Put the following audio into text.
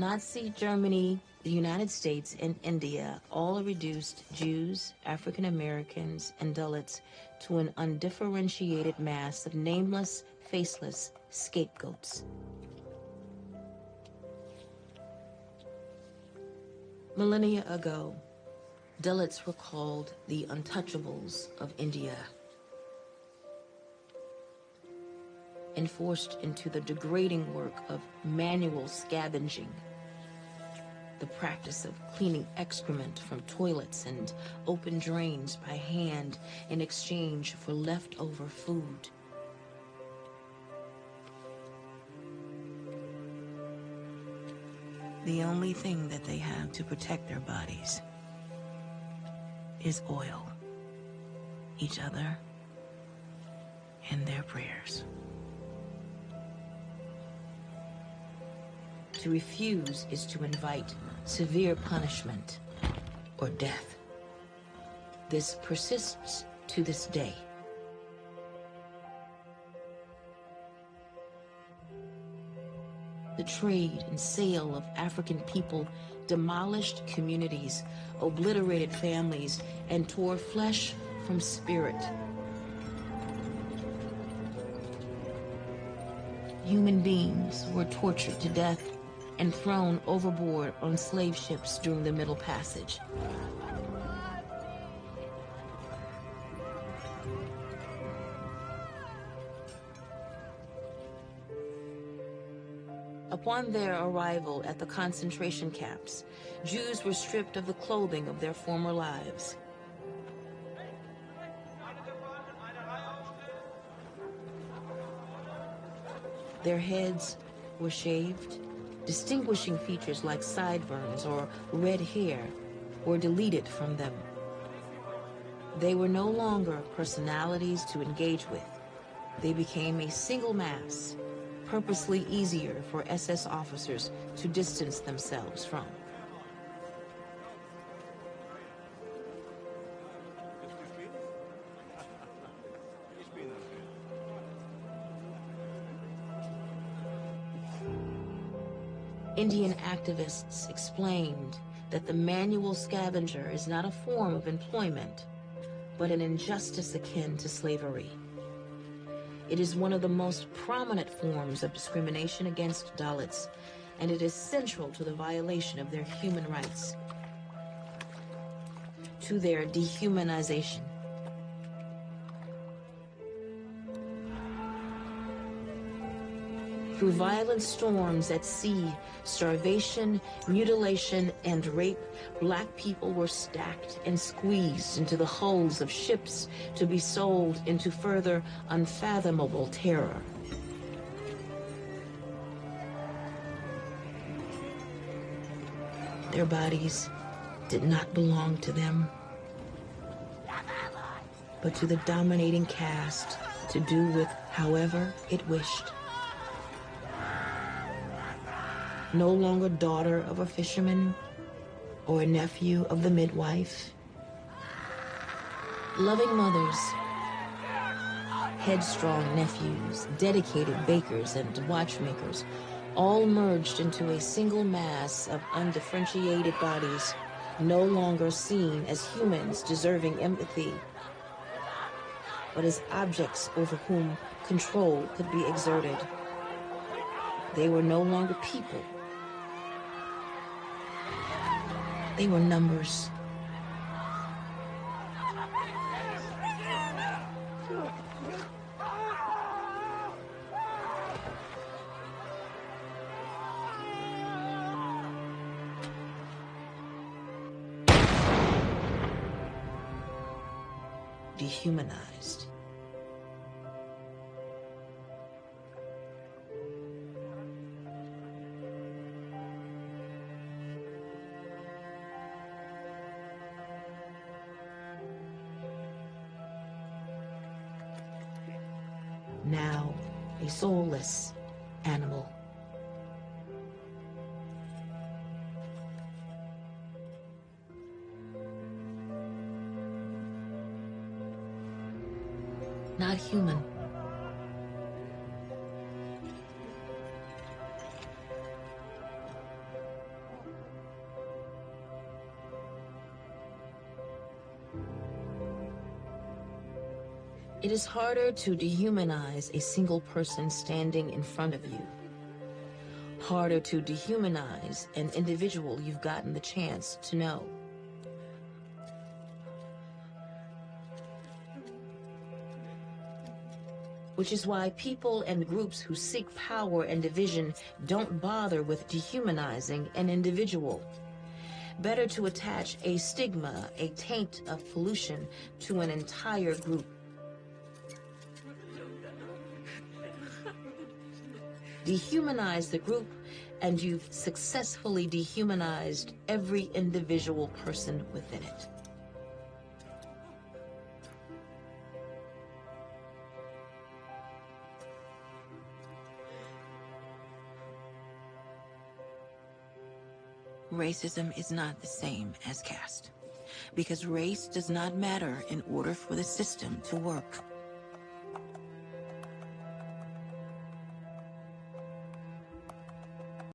Nazi Germany, the United States, and India all reduced Jews, African Americans, and Dalits to an undifferentiated mass of nameless, faceless scapegoats. Millennia ago, Dalits were called the Untouchables of India, and forced into the degrading work of manual scavenging, the practice of cleaning excrement from toilets and open drains by hand in exchange for leftover food. The only thing that they have to protect their bodies is oil, each other, and their prayers. To refuse is to invite severe punishment or death. This persists to this day. The trade and sale of African people demolished communities, obliterated families, and tore flesh from spirit. Human beings were tortured to death and thrown overboard on slave ships during the Middle Passage. Upon their arrival at the concentration camps, Jews were stripped of the clothing of their former lives. Their heads were shaved. Distinguishing features like sideburns or red hair were deleted from them. They were no longer personalities to engage with. They became a single mass, purposely easier for SS officers to distance themselves from. Indian activists explained that the manual scavenger is not a form of employment, but an injustice akin to slavery. It is one of the most prominent forms of discrimination against Dalits, and it is central to the violation of their human rights, to their dehumanization. Through violent storms at sea, starvation, mutilation, and rape, black people were stacked and squeezed into the hulls of ships to be sold into further unfathomable terror. Their bodies did not belong to them, but to the dominating caste to do with however it wished. No longer daughter of a fisherman or a nephew of the midwife. Loving mothers, headstrong nephews, dedicated bakers and watchmakers, all merged into a single mass of undifferentiated bodies, no longer seen as humans deserving empathy, but as objects over whom control could be exerted. They were no longer people. They were numbers. Dehumanized. Now a soulless animal. Not human. It is harder to dehumanize a single person standing in front of you. Harder to dehumanize an individual you've gotten the chance to know. Which is why people and groups who seek power and division don't bother with dehumanizing an individual. Better to attach a stigma, a taint of pollution to an entire group. Dehumanize the group, and you've successfully dehumanized every individual person within it. Racism is not the same as caste, because race does not matter in order for the system to work.